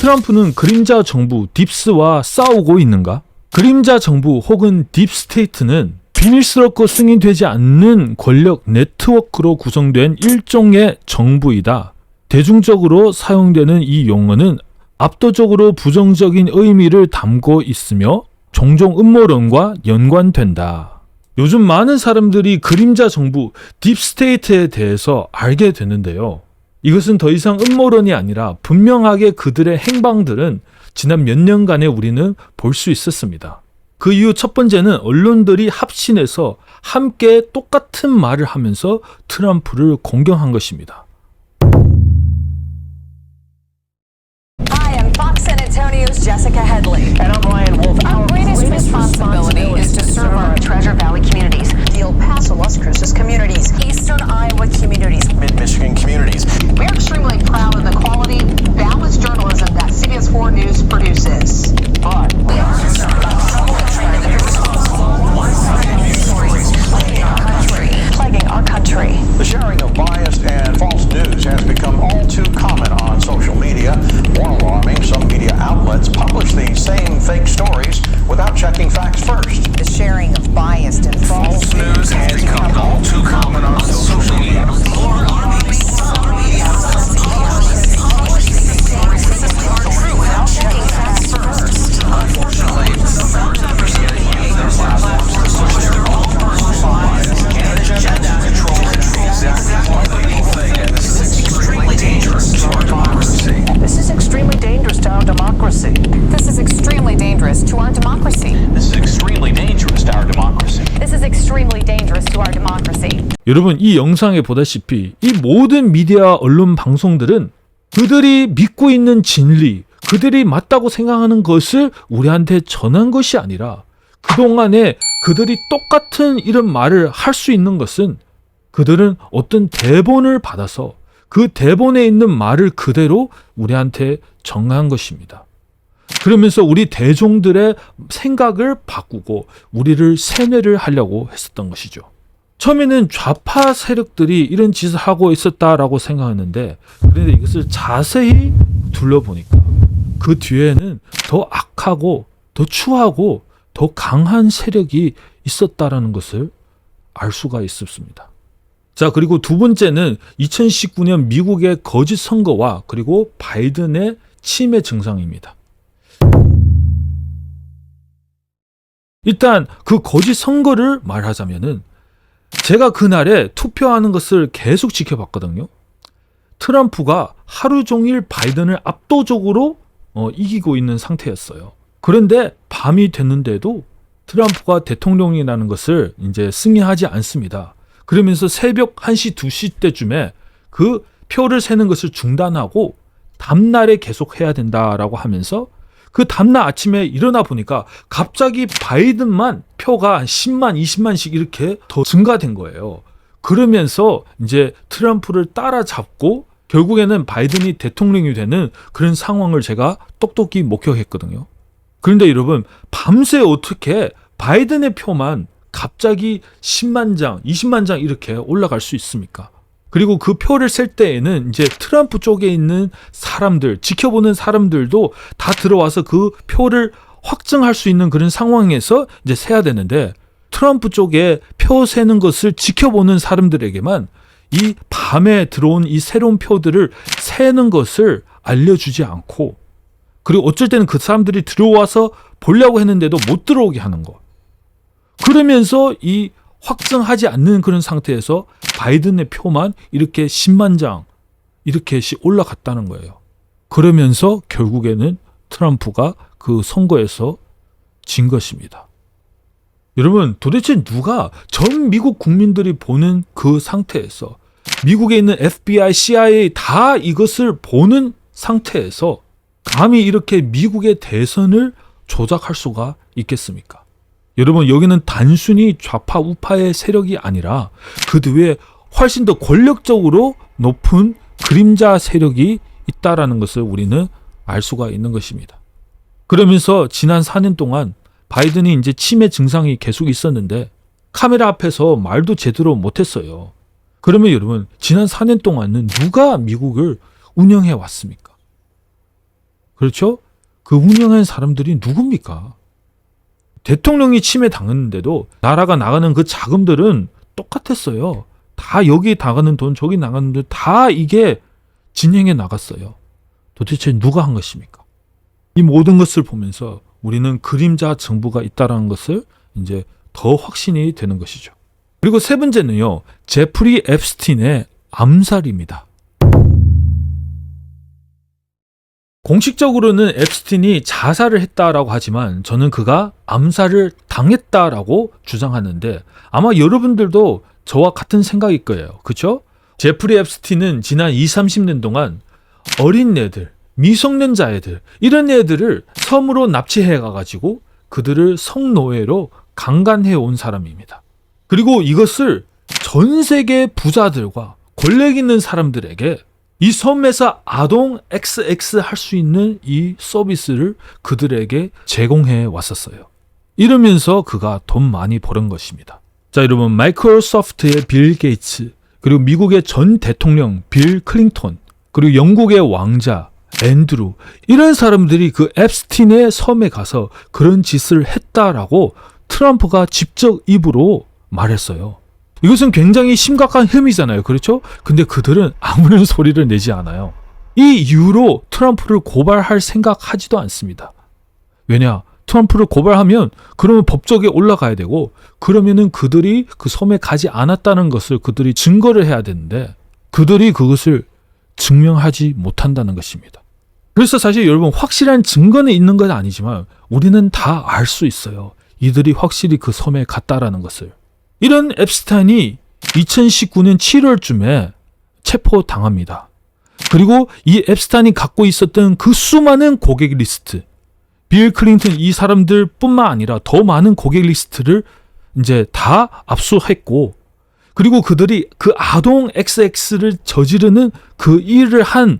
트럼프는 그림자 정부 딥스와 싸우고 있는가? 그림자 정부 혹은 딥스테이트는 비밀스럽고 승인되지 않는 권력 네트워크로 구성된 일종의 정부이다. 대중적으로 사용되는 이 용어는 압도적으로 부정적인 의미를 담고 있으며 종종 음모론과 연관된다. 요즘 많은 사람들이 그림자 정부, 딥스테이트에 대해서 알게 됐는데요. 이것은 더 이상 음모론이 아니라 분명하게 그들의 행방들은 지난 몇 년간에 우리는 볼 수 있었습니다. 그 이유 첫 번째는 언론들이 합신해서 함께 똑같은 말을 하면서 트럼프를 공격한 것입니다. Hi, I'm Fox San Antonio's Jessica Headley. And I'm Ryan Wolf. Our greatest responsibility is to serve our Treasure Valley communities, the El Paso, Las Cruces communities, Eastern Iowa communities, Mid-Michigan communities. We're extremely proud of the quality, balanced journalism that CBS 4 News produces. But We are concerned about trouble and trend that is responsible one-sided news stories plaguing our country. the sharing of biased and false news has become all too common on social media. More alarming, some media outlets publish these same fake stories without checking facts first. The sharing of biased and false News has become all too common on social media. without checking facts first. Unfortunately, some members of the media use their platforms to push their own personal bias and agenda to control exactly what people think, and this is extremely dangerous to our democracy. This is extremely dangerous to our democracy. This is extremely dangerous to our democracy. This is extremely dangerous to our democracy. This is extremely dangerous to our democracy. 여러분, 이 영상에 보다시피 이 모든 미디어 언론 방송들은 그들이 믿고 있는 진리, 그들이 맞다고 생각하는 것을 우리한테 전한 것이 아니라 그동안에 그들이 똑같은 이런 말을 할 수 있는 것은 그들은 어떤 대본을 받아서 그 대본에 있는 말을 그대로 우리한테 전한 것입니다. 그러면서 우리 대중들의 생각을 바꾸고 우리를 세뇌를 하려고 했었던 것이죠. 처음에는 좌파 세력들이 이런 짓을 하고 있었다라고 생각했는데, 그런데 이것을 자세히 둘러보니까 그 뒤에는 더 악하고 더 추하고 더 강한 세력이 있었다라는 것을 알 수가 있었습니다. 자, 그리고 두 번째는 2019년 미국의 거짓 선거와 그리고 바이든의 치매 증상입니다. 일단 그 거짓 선거를 말하자면은 제가 그날에 투표하는 것을 계속 지켜봤거든요. 트럼프가 하루 종일 바이든을 압도적으로 이기고 있는 상태였어요. 그런데 밤이 됐는데도 트럼프가 대통령이라는 것을 이제 승인하지 않습니다. 그러면서 새벽 1시, 2시 때쯤에 그 표를 세는 것을 중단하고 다음날에 계속 해야 된다라고 하면서 그 다음날 아침에 일어나 보니까 갑자기 바이든만 표가 한 10만, 20만씩 이렇게 더 증가된 거예요. 그러면서 이제 트럼프를 따라잡고 결국에는 바이든이 대통령이 되는 그런 상황을 제가 똑똑히 목격했거든요. 그런데 여러분, 밤새 어떻게 바이든의 표만 갑자기 10만 장, 20만 장 이렇게 올라갈 수 있습니까? 그리고 그 표를 셀 때에는 이제 트럼프 쪽에 있는 사람들, 지켜보는 사람들도 다 들어와서 그 표를 확정할 수 있는 그런 상황에서 이제 세야 되는데, 트럼프 쪽에 표 세는 것을 지켜보는 사람들에게만 이 밤에 들어온 이 새로운 표들을 세는 것을 알려주지 않고, 그리고 어쩔 때는 그 사람들이 들어와서 보려고 했는데도 못 들어오게 하는 것. 그러면서 이 확정하지 않는 그런 상태에서 바이든의 표만 이렇게 10만 장 이렇게씩 올라갔다는 거예요. 그러면서 결국에는 트럼프가 그 선거에서 진 것입니다. 여러분, 도대체 누가 전 미국 국민들이 보는 그 상태에서, 미국에 있는 FBI, CIA 다 이것을 보는 상태에서 감히 이렇게 미국의 대선을 조작할 수가 있겠습니까? 여러분, 여기는 단순히 좌파 우파의 세력이 아니라 그 뒤에 훨씬 더 권력적으로 높은 그림자 세력이 있다라는 것을 우리는 알 수가 있는 것입니다. 그러면서 지난 4년 동안 바이든이 이제 치매 증상이 계속 있었는데 카메라 앞에서 말도 제대로 못했어요. 그러면 여러분, 지난 4년 동안은 누가 미국을 운영해 왔습니까? 그렇죠? 그 운영한 사람들이 누굽니까? 대통령이 침해 당했는데도 나라가 나가는 그 자금들은 똑같았어요. 다 여기 나가는 돈, 저기 나가는 돈, 다 이게 진행해 나갔어요. 도대체 누가 한 것입니까? 이 모든 것을 보면서 우리는 그림자 정부가 있다는 것을 이제 더 확신이 되는 것이죠. 그리고 세 번째는요, 제프리 앱스틴의 암살입니다. 공식적으로는 앱스틴이 자살을 했다라고 하지만 저는 그가 암살을 당했다라고 주장하는데 아마 여러분들도 저와 같은 생각일 거예요. 그렇죠? 제프리 앱스틴은 지난 20-30년 동안 어린 애들, 미성년자 애들 이런 애들을 섬으로 납치해 가가지고 그들을 성노예로 강간해 온 사람입니다. 그리고 이것을 전 세계 부자들과 권력 있는 사람들에게 이 섬에서 아동 XX 할 수 있는 이 서비스를 그들에게 제공해 왔었어요. 이러면서 그가 돈 많이 버는 것입니다. 자, 여러분, 마이크로소프트의 빌 게이츠, 그리고 미국의 전 대통령 빌 클린턴, 그리고 영국의 왕자 앤드루, 이런 사람들이 그 앱스틴의 섬에 가서 그런 짓을 했다라고 트럼프가 직접 입으로 말했어요. 이것은 굉장히 심각한 혐의잖아요. 그렇죠? 근데 그들은 아무런 소리를 내지 않아요. 이 이유로 트럼프를 고발할 생각하지도 않습니다. 왜냐? 트럼프를 고발하면 그러면 법적에 올라가야 되고 그러면은 그들이 그 섬에 가지 않았다는 것을 그들이 증거를 해야 되는데 그들이 그것을 증명하지 못한다는 것입니다. 그래서 사실 여러분 확실한 증거는 있는 건 아니지만 우리는 다 알 수 있어요. 이들이 확실히 그 섬에 갔다라는 것을. 이런 앱스타인이 2019년 7월쯤에 체포당합니다. 그리고 이 앱스타인이 갖고 있었던 그 수많은 고객 리스트, 빌 클린턴 이 사람들 뿐만 아니라 더 많은 고객 리스트를 이제 다 압수했고, 그리고 그들이 그 아동 XX를 저지르는 그 일을 한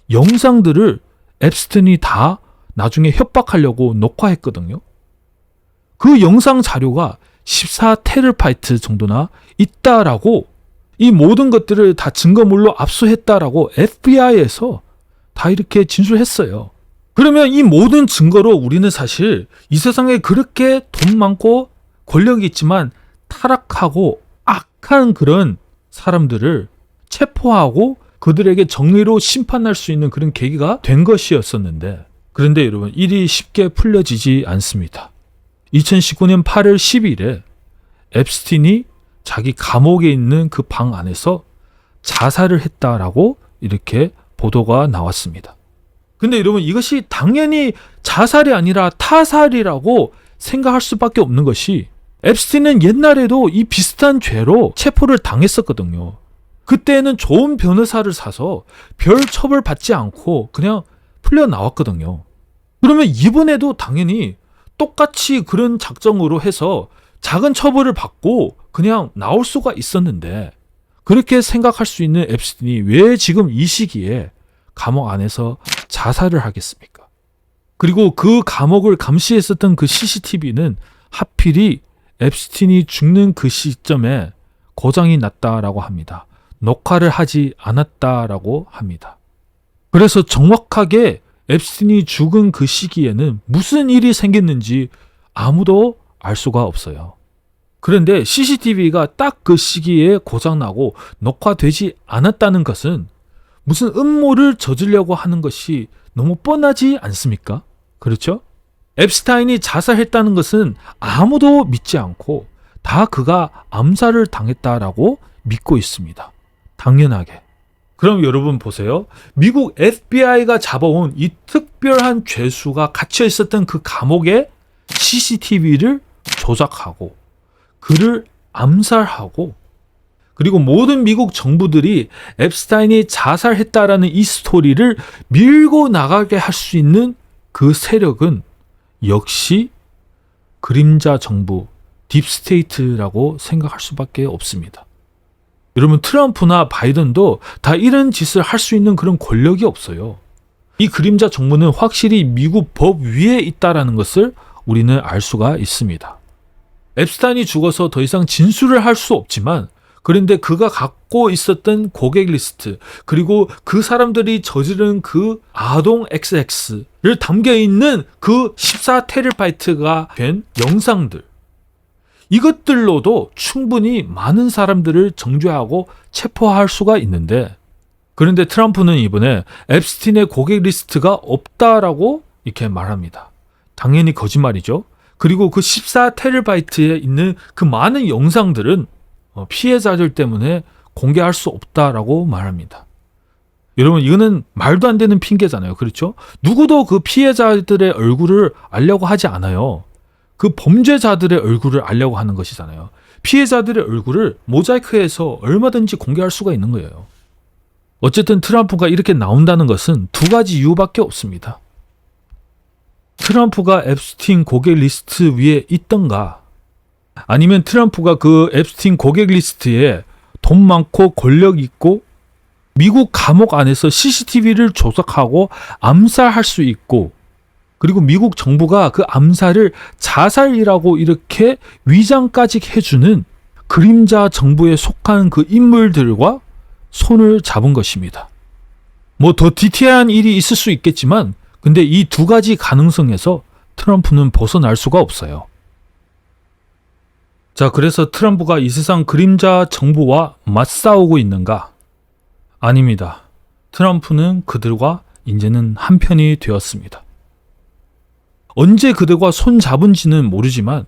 영상들을 앱스타인이 다 나중에 협박하려고 녹화했거든요. 그 영상 자료가 14테라바이트 정도나 있다라고 이 모든 것들을 다 증거물로 압수했다라고 FBI에서 다 이렇게 진술했어요. 그러면 이 모든 증거로 우리는 사실 이 세상에 그렇게 돈 많고 권력이 있지만 타락하고 악한 그런 사람들을 체포하고 그들에게 정의로 심판할 수 있는 그런 계기가 된 것이었었는데, 그런데 여러분 일이 쉽게 풀려지지 않습니다. 2019년 8월 10일에 앱스틴이 자기 감옥에 있는 그 방 안에서 자살을 했다라고 이렇게 보도가 나왔습니다. 근데 여러분 이것이 당연히 자살이 아니라 타살이라고 생각할 수밖에 없는 것이 앱스틴은 옛날에도 이 비슷한 죄로 체포를 당했었거든요. 그때는 좋은 변호사를 사서 별 처벌 받지 않고 그냥 풀려 나왔거든요. 그러면 이번에도 당연히 똑같이 그런 작정으로 해서 작은 처벌을 받고 그냥 나올 수가 있었는데 그렇게 생각할 수 있는 앱스틴이 왜 지금 이 시기에 감옥 안에서 자살을 하겠습니까? 그리고 그 감옥을 감시했었던 그 CCTV는 하필이 앱스틴이 죽는 그 시점에 고장이 났다라고 합니다. 녹화를 하지 않았다라고 합니다. 그래서 정확하게 앱스틴이 죽은 그 시기에는 무슨 일이 생겼는지 아무도 알 수가 없어요. 그런데 CCTV가 딱 그 시기에 고장나고 녹화되지 않았다는 것은 무슨 음모를 저지르려고 하는 것이 너무 뻔하지 않습니까? 그렇죠? 앱스타인이 자살했다는 것은 아무도 믿지 않고 다 그가 암살을 당했다라고 믿고 있습니다. 당연하게. 그럼 여러분 보세요. 미국 FBI가 잡아온 이 특별한 죄수가 갇혀 있었던 그 감옥에 CCTV를 조작하고 그를 암살하고 그리고 모든 미국 정부들이 앱스타인이 자살했다라는 이 스토리를 밀고 나가게 할 수 있는 그 세력은 역시 그림자 정부, 딥스테이트라고 생각할 수밖에 없습니다. 여러분 트럼프나 바이든도 다 이런 짓을 할 수 있는 그런 권력이 없어요. 이 그림자 정부는 확실히 미국 법 위에 있다라는 것을 우리는 알 수가 있습니다. 앱스타인이 죽어서 더 이상 진술을 할 수 없지만 그런데 그가 갖고 있었던 고객 리스트, 그리고 그 사람들이 저지른 그 아동 XX를 담겨 있는 그 14TB가 된 영상들, 이것들로도 충분히 많은 사람들을 정죄하고 체포할 수가 있는데, 그런데 트럼프는 이번에 앱스틴의 고객 리스트가 없다라고 이렇게 말합니다. 당연히 거짓말이죠. 그리고 그 14TB에 있는 그 많은 영상들은 피해자들 때문에 공개할 수 없다라고 말합니다. 여러분, 이거는 말도 안 되는 핑계잖아요. 그렇죠? 누구도 그 피해자들의 얼굴을 알려고 하지 않아요. 그 범죄자들의 얼굴을 알려고 하는 것이잖아요. 피해자들의 얼굴을 모자이크해서 얼마든지 공개할 수가 있는 거예요. 어쨌든 트럼프가 이렇게 나온다는 것은 두 가지 이유밖에 없습니다. 트럼프가 앱스틴 고객 리스트 위에 있던가, 아니면 트럼프가 그 앱스틴 고객 리스트에 돈 많고 권력 있고 미국 감옥 안에서 CCTV를 조작하고 암살할 수 있고, 그리고 미국 정부가 그 암살을 자살이라고 이렇게 위장까지 해주는 그림자 정부에 속한 그 인물들과 손을 잡은 것입니다. 뭐 더 디테일한 일이 있을 수 있겠지만, 근데 이 두 가지 가능성에서 트럼프는 벗어날 수가 없어요. 자, 그래서 트럼프가 이 세상 그림자 정부와 맞싸우고 있는가? 아닙니다. 트럼프는 그들과 이제는 한편이 되었습니다. 언제 그들과 손 잡은지는 모르지만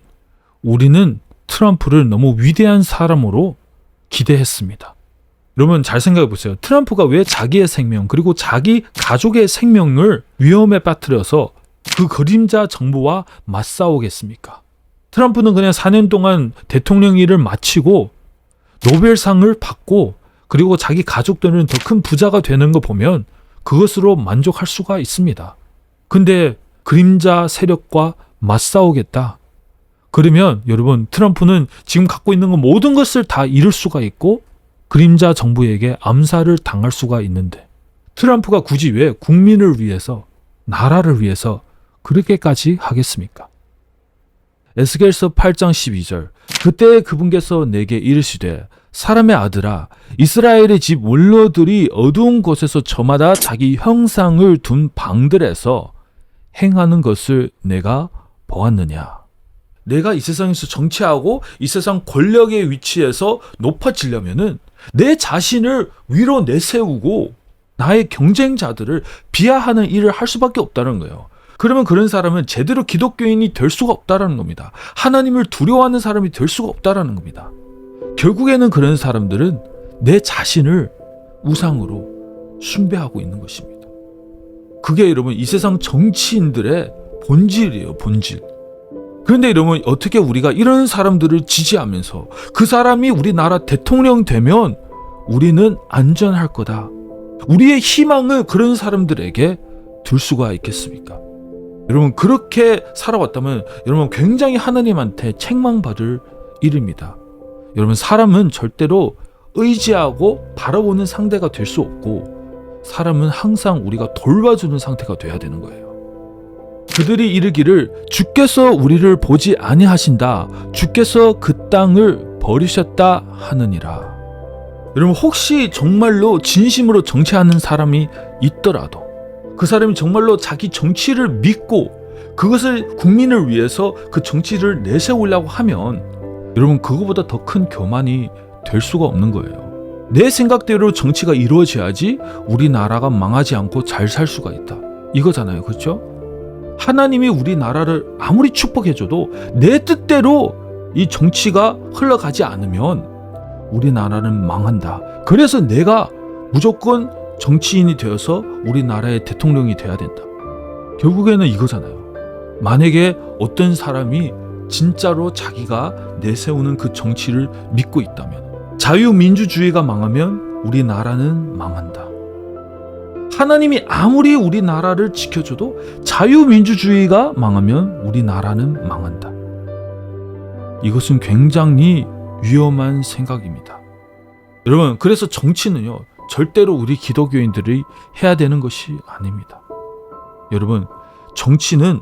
우리는 트럼프를 너무 위대한 사람으로 기대했습니다. 여러분, 잘 생각해 보세요. 트럼프가 왜 자기의 생명, 그리고 자기 가족의 생명을 위험에 빠뜨려서 그 그림자 정부와 맞싸우겠습니까? 트럼프는 그냥 4년 동안 대통령 일을 마치고 노벨상을 받고, 그리고 자기 가족들은 더 큰 부자가 되는 거 보면 그것으로 만족할 수가 있습니다. 근데 그림자 세력과 맞싸우겠다. 그러면 여러분, 트럼프는 지금 갖고 있는 거 모든 것을 다 잃을 수가 있고 그림자 정부에게 암살을 당할 수가 있는데, 트럼프가 굳이 왜 국민을 위해서, 나라를 위해서 그렇게까지 하겠습니까? 에스겔서 8장 12절, 그때 그분께서 내게 이르시되 사람의 아들아, 이스라엘의 집 원로들이 어두운 곳에서 저마다 자기 형상을 둔 방들에서 행하는 것을 내가 보았느냐. 내가 이 세상에서 정치하고 이 세상 권력의 위치에서 높아지려면은 내 자신을 위로 내세우고 나의 경쟁자들을 비하하는 일을 할 수밖에 없다는 거예요. 그러면 그런 사람은 제대로 기독교인이 될 수가 없다는 겁니다. 하나님을 두려워하는 사람이 될 수가 없다는 겁니다. 결국에는 그런 사람들은 내 자신을 우상으로 숭배하고 있는 것입니다. 그게 여러분, 이 세상 정치인들의 본질이에요, 본질. 그런데 여러분, 어떻게 우리가 이런 사람들을 지지하면서 그 사람이 우리나라 대통령 되면 우리는 안전할 거다, 우리의 희망을 그런 사람들에게 둘 수가 있겠습니까? 여러분, 그렇게 살아왔다면 여러분 굉장히 하나님한테 책망받을 일입니다. 여러분, 사람은 절대로 의지하고 바라보는 상대가 될 수 없고, 사람은 항상 우리가 돌봐주는 상태가 돼야 되는 거예요. 그들이 이르기를 주께서 우리를 보지 아니하신다, 주께서 그 땅을 버리셨다 하느니라. 여러분, 혹시 정말로 진심으로 정치하는 사람이 있더라도, 그 사람이 정말로 자기 정치를 믿고 그것을 국민을 위해서 그 정치를 내세우려고 하면 여러분, 그거보다 더 큰 교만이 될 수가 없는 거예요. 내 생각대로 정치가 이루어져야지 우리나라가 망하지 않고 잘 살 수가 있다, 이거잖아요. 그렇죠? 하나님이 우리나라를 아무리 축복해줘도 내 뜻대로 이 정치가 흘러가지 않으면 우리나라는 망한다. 그래서 내가 무조건 정치인이 되어서 우리나라의 대통령이 돼야 된다. 결국에는 이거잖아요. 만약에 어떤 사람이 진짜로 자기가 내세우는 그 정치를 믿고 있다면, 자유민주주의가 망하면 우리나라는 망한다. 하나님이 아무리 우리나라를 지켜줘도 자유민주주의가 망하면 우리나라는 망한다. 이것은 굉장히 위험한 생각입니다. 여러분, 그래서 정치는요, 절대로 우리 기독교인들이 해야 되는 것이 아닙니다. 여러분, 정치는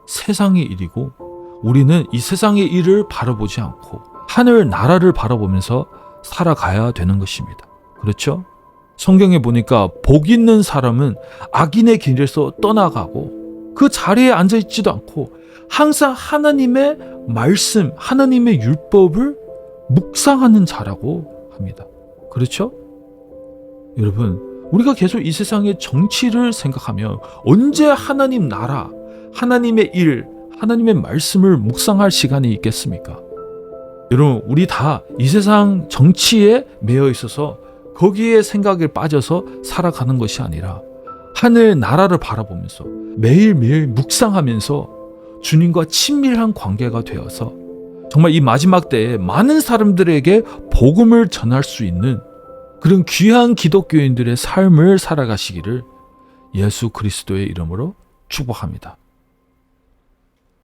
세상의 일이고 우리는 이 세상의 일을 바라보지 않고 하늘 나라를 바라보면서 살아가야 되는 것입니다. 그렇죠? 성경에 보니까 복 있는 사람은 악인의 길에서 떠나가고 그 자리에 앉아있지도 않고 항상 하나님의 말씀, 하나님의 율법을 묵상하는 자라고 합니다. 그렇죠? 여러분, 우리가 계속 이 세상의 정치를 생각하면 언제 하나님 나라, 하나님의 일, 하나님의 말씀을 묵상할 시간이 있겠습니까? 여러분, 우리 다 이 세상 정치에 매여 있어서 거기에 생각에 빠져서 살아가는 것이 아니라 하늘 나라를 바라보면서 매일매일 묵상하면서 주님과 친밀한 관계가 되어서 정말 이 마지막 때에 많은 사람들에게 복음을 전할 수 있는 그런 귀한 기독교인들의 삶을 살아가시기를 예수 그리스도의 이름으로 축복합니다.